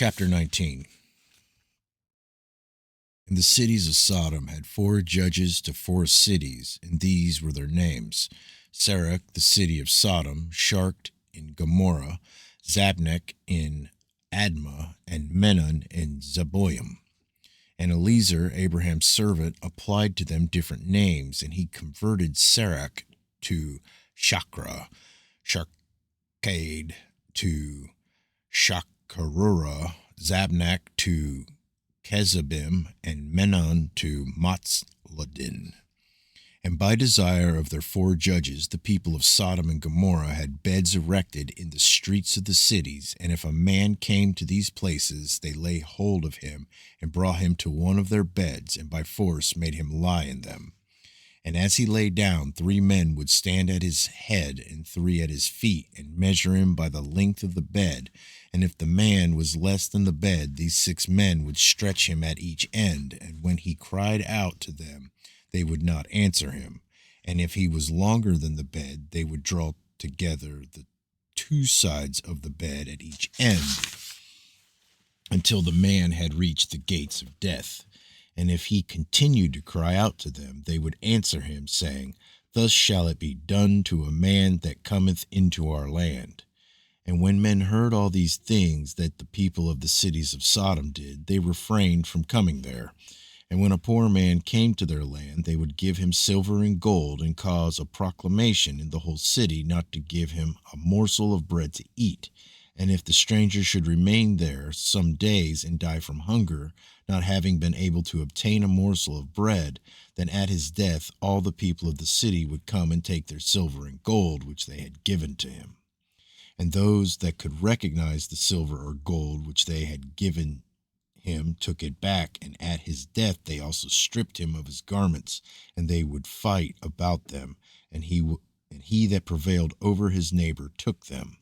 Chapter 19. And the cities of Sodom had 4 judges to 4 cities, and these were their names: Sarach, the city of Sodom; Shark in Gomorrah; Zabnek in Admah; and Menon in Zeboim. And Eliezer, Abraham's servant, applied to them different names, and he converted Sarach to Shakra, Sharkade to Shakarura, Zabnak to Kezabim, and Menon to Matzladin. And by desire of their 4 judges, the people of Sodom and Gomorrah had beds erected in the streets of the cities, and if a man came to these places, they lay hold of him, and brought him to one of their beds, and by force made him lie in them. And as he lay down, 3 men would stand at his head, and 3 at his feet, and measure him by the length of the bed. And if the man was less than the bed, these 6 men would stretch him at each end, and when he cried out to them, they would not answer him. And if he was longer than the bed, they would draw together the 2 sides of the bed at each end, until the man had reached the gates of death. And if he continued to cry out to them, they would answer him, saying, Thus shall it be done to a man that cometh into our land. And when men heard all these things that the people of the cities of Sodom did, they refrained from coming there. And when a poor man came to their land, they would give him silver and gold, and cause a proclamation in the whole city not to give him a morsel of bread to eat. And if the stranger should remain there some days and die from hunger, not having been able to obtain a morsel of bread, then at his death all the people of the city would come and take their silver and gold which they had given to him. And those that could recognize the silver or gold which they had given him took it back, and at his death they also stripped him of his garments, and they would fight about them, and he that prevailed over his neighbor took them.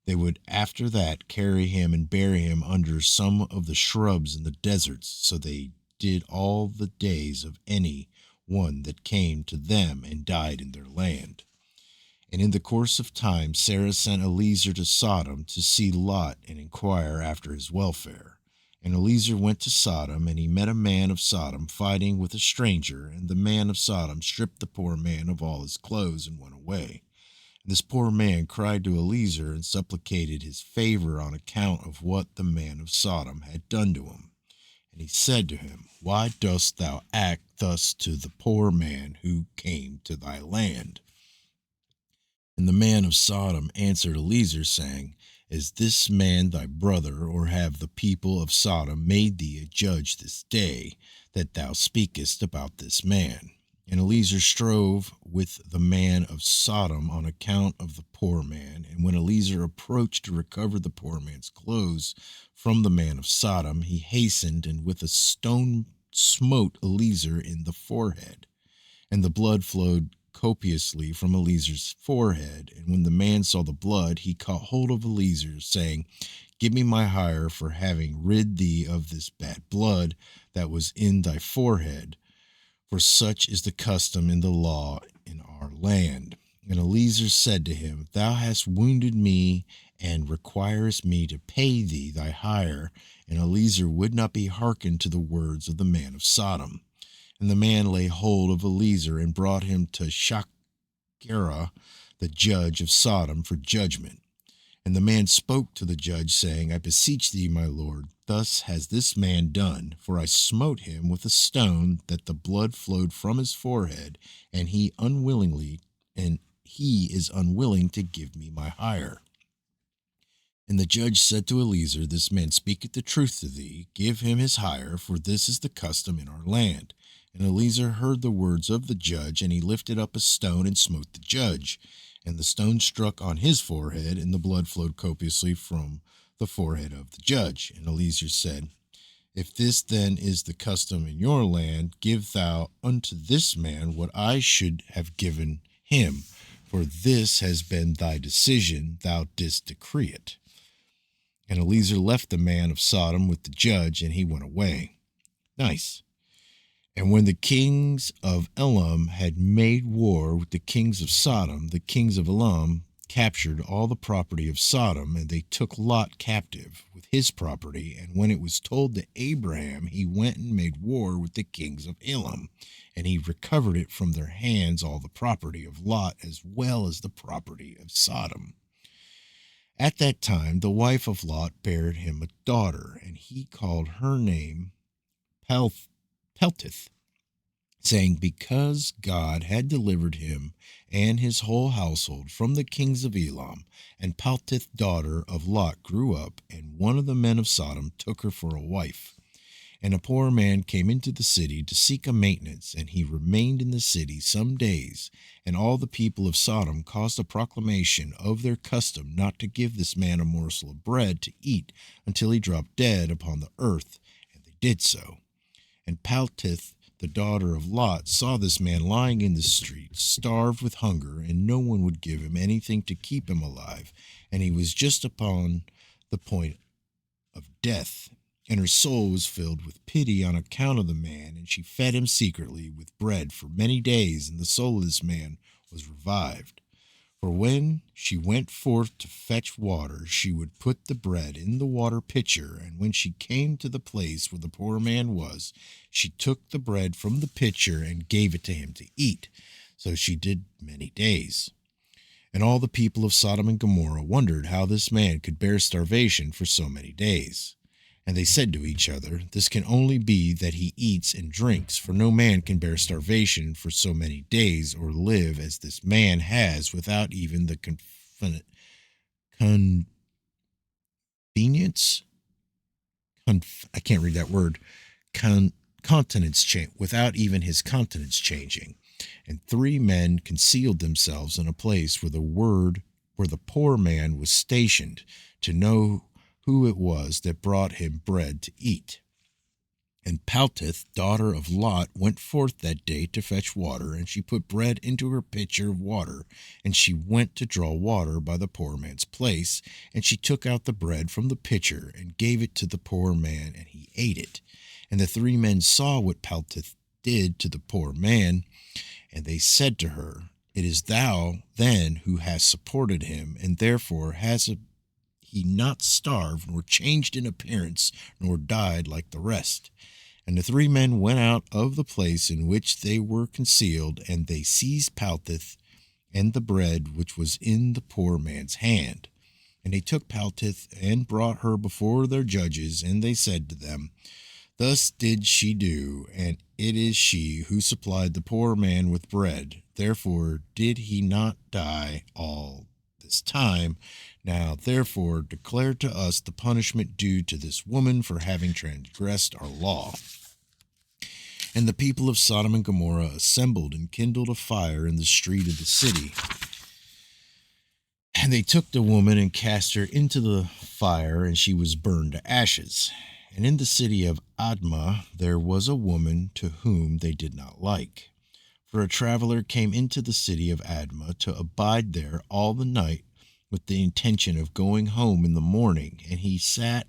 They would after that carry him and bury him under some of the shrubs in the deserts. So they did all the days of any one that came to them and died in their land. And in the course of time Sarah sent Eliezer to Sodom to see Lot and inquire after his welfare. And Eliezer went to Sodom, and he met a man of Sodom fighting with a stranger, and the man of Sodom stripped the poor man of all his clothes and went away. And this poor man cried to Eliezer and supplicated his favor on account of what the man of Sodom had done to him. And he said to him, Why dost thou act thus to the poor man who came to thy land? And the man of Sodom answered Eliezer, saying, Is this man thy brother, or have the people of Sodom made thee a judge this day, that thou speakest about this man? And Eliezer strove with the man of Sodom on account of the poor man. And when Eliezer approached to recover the poor man's clothes from the man of Sodom, he hastened, and with a stone smote Eliezer in the forehead. And the blood flowed copiously from Eliezer's forehead. And when the man saw the blood, he caught hold of Eliezer, saying, Give me my hire for having rid thee of this bad blood that was in thy forehead. For such is the custom in the law in our land. And Eliezer said to him, Thou hast wounded me, and requirest me to pay thee thy hire. And Eliezer would not be hearkened to the words of the man of Sodom. And the man laid hold of Eliezer, and brought him to Shakara, the judge of Sodom, for judgment. And the man spoke to the judge, saying, I beseech thee, my lord, thus has this man done, for I smote him with a stone, that the blood flowed from his forehead, and he is unwilling to give me my hire. And the judge said to Eliezer, This man speaketh the truth to thee, give him his hire, for this is the custom in our land. And Eliezer heard the words of the judge, and he lifted up a stone and smote the judge. And the stone struck on his forehead, and the blood flowed copiously from the forehead of the judge. And Eliezer said, If this then is the custom in your land, give thou unto this man what I should have given him, for this has been thy decision, thou didst decree it. And Eliezer left the man of Sodom with the judge, and he went away. Nice. And when the kings of Elam had made war with the kings of Sodom, the kings of Elam captured all the property of Sodom, and they took Lot captive with his property. And when it was told to Abraham, he went and made war with the kings of Elam, and he recovered it from their hands, all the property of Lot as well as the property of Sodom. At that time, the wife of Lot bare him a daughter, and he called her name Peltith, saying, because God had delivered him and his whole household from the kings of Elam. And Peltith, daughter of Lot, grew up, and one of the men of Sodom took her for a wife. And a poor man came into the city to seek a maintenance, and he remained in the city some days. And all the people of Sodom caused a proclamation of their custom not to give this man a morsel of bread to eat until he dropped dead upon the earth, and they did so. And Peltith, the daughter of Lot, saw this man lying in the street, starved with hunger, and no one would give him anything to keep him alive, and he was just upon the point of death. And her soul was filled with pity on account of the man, and she fed him secretly with bread for many days, and the soul of this man was revived. For when she went forth to fetch water, she would put the bread in the water pitcher, and when she came to the place where the poor man was, she took the bread from the pitcher and gave it to him to eat. So she did many days. And all the people of Sodom and Gomorrah wondered how this man could bear starvation for so many days. And they said to each other, this can only be that he eats and drinks, for no man can bear starvation for so many days or live as this man has without even the convenience. I can't read that word. Continence change, without even his countenance changing. And 3 men concealed themselves in a place where the poor man was stationed, to know who it was that brought him bread to eat. And Peltith, daughter of Lot, went forth that day to fetch water, and she put bread into her pitcher of water, and she went to draw water by the poor man's place, and she took out the bread from the pitcher, and gave it to the poor man, and he ate it. And the 3 men saw what Peltith did to the poor man, and they said to her, it is thou then who hast supported him, and therefore has he not starved, nor changed in appearance, nor died like the rest. And the 3 men went out of the place in which they were concealed, and they seized Peltith and the bread which was in the poor man's hand. And they took Peltith and brought her before their judges, and they said to them, thus did she do, and it is she who supplied the poor man with bread. Therefore did he not die all this time. Now, therefore, declare to us the punishment due to this woman for having transgressed our law. And the people of Sodom and Gomorrah assembled and kindled a fire in the street of the city. And they took the woman and cast her into the fire, and she was burned to ashes. And in the city of Admah there was a woman to whom they did not like. For a traveler came into the city of Admah to abide there all the night, with the intention of going home in the morning, and he sat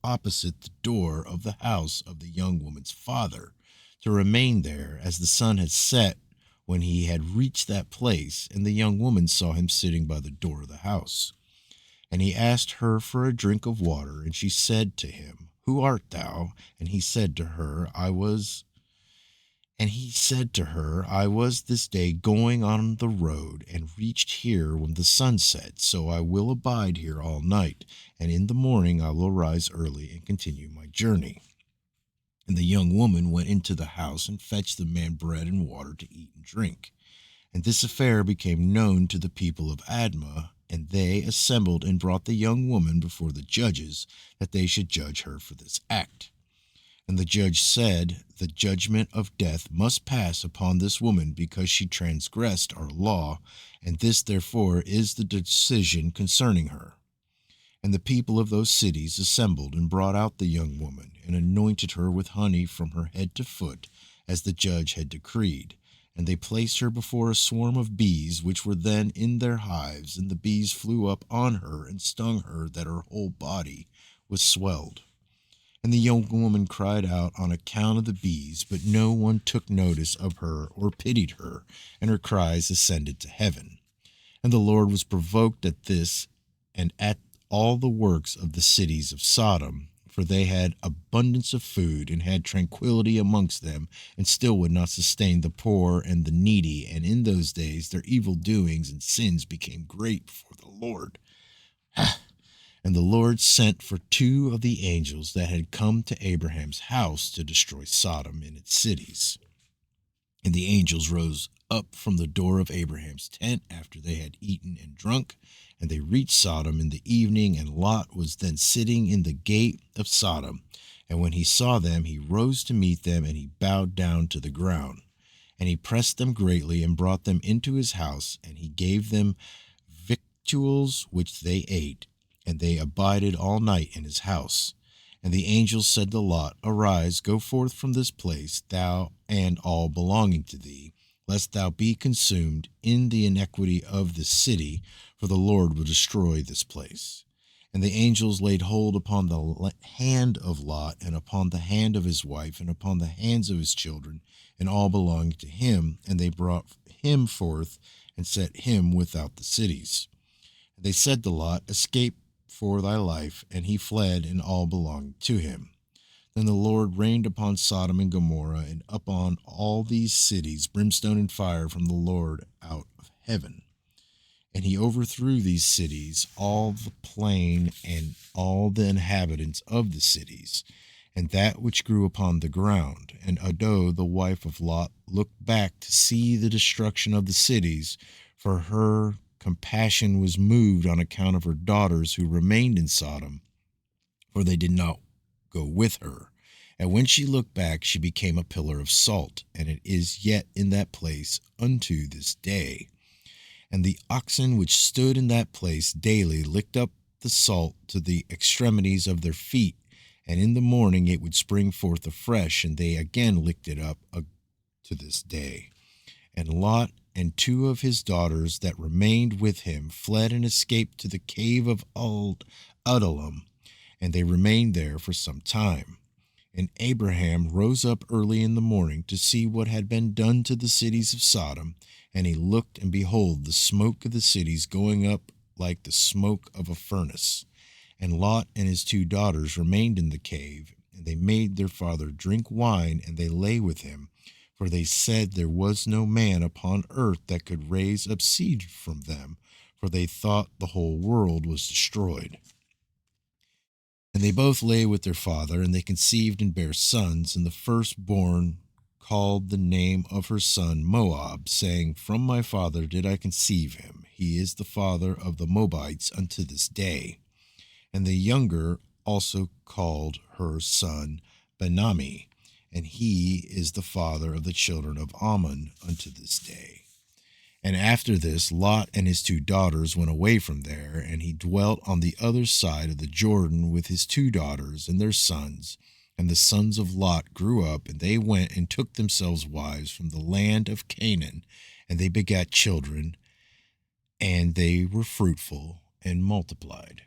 opposite the door of the house of the young woman's father, to remain there, as the sun had set when he had reached that place. And the young woman saw him sitting by the door of the house. And he asked her for a drink of water, and she said to him, who art thou? And he said to her, I was this day going on the road, and reached here when the sun set, so I will abide here all night, and in the morning I will rise early and continue my journey. And the young woman went into the house and fetched the man bread and water to eat and drink. And this affair became known to the people of Admah, and they assembled and brought the young woman before the judges, that they should judge her for this act. And the judge said, the judgment of death must pass upon this woman, because she transgressed our law, and this therefore is the decision concerning her. And the people of those cities assembled and brought out the young woman, and anointed her with honey from her head to foot, as the judge had decreed. And they placed her before a swarm of bees, which were then in their hives, and the bees flew up on her and stung her, that her whole body was swelled. And the young woman cried out on account of the bees, but no one took notice of her or pitied her, and her cries ascended to heaven. And the Lord was provoked at this and at all the works of the cities of Sodom, for they had abundance of food and had tranquility amongst them, and still would not sustain the poor and the needy. And in those days their evil doings and sins became great before the Lord. And the Lord sent for two of the angels that had come to Abraham's house to destroy Sodom and its cities. And the angels rose up from the door of Abraham's tent after they had eaten and drunk, and they reached Sodom in the evening, and Lot was then sitting in the gate of Sodom. And when he saw them, he rose to meet them, and he bowed down to the ground. And he pressed them greatly, and brought them into his house, and he gave them victuals which they ate, and they abided all night in his house. And the angel said to Lot, Arise, go forth from this place, thou and all belonging to thee, lest thou be consumed in the iniquity of this city, for the Lord will destroy this place. And the angels laid hold upon the hand of Lot, and upon the hand of his wife, and upon the hands of his children, and all belonging to him, and they brought him forth, and set him without the cities. And they said to Lot, Escape for thy life, and he fled, and all belonged to him. Then the Lord rained upon Sodom and Gomorrah, and upon all these cities brimstone and fire from the Lord out of heaven. And he overthrew these cities, all the plain, and all the inhabitants of the cities, and that which grew upon the ground. And Ado, the wife of Lot, looked back to see the destruction of the cities, for her compassion was moved on account of her daughters who remained in Sodom, for they did not go with her. And when she looked back, she became a pillar of salt, and it is yet in that place unto this day. And the oxen which stood in that place daily licked up the salt to the extremities of their feet, and in the morning it would spring forth afresh, and they again licked it up to this day. And Lot and two of his daughters that remained with him fled and escaped to the cave of Adullam, and they remained there for some time. And Abraham rose up early in the morning to see what had been done to the cities of Sodom, and he looked, and behold, the smoke of the cities going up like the smoke of a furnace. And Lot and his two daughters remained in the cave, and they made their father drink wine, and they lay with him. For they said there was no man upon earth that could raise up seed from them, for they thought the whole world was destroyed. And they both lay with their father, and they conceived and bare sons, and the firstborn called the name of her son Moab, saying, From my father did I conceive him. He is the father of the Moabites unto this day. And the younger also called her son Benami, and he is the father of the children of Ammon unto this day. And after this, Lot and his two daughters went away from there, and he dwelt on the other side of the Jordan with his two daughters and their sons. And the sons of Lot grew up, and they went and took themselves wives from the land of Canaan, and they begat children, and they were fruitful and multiplied.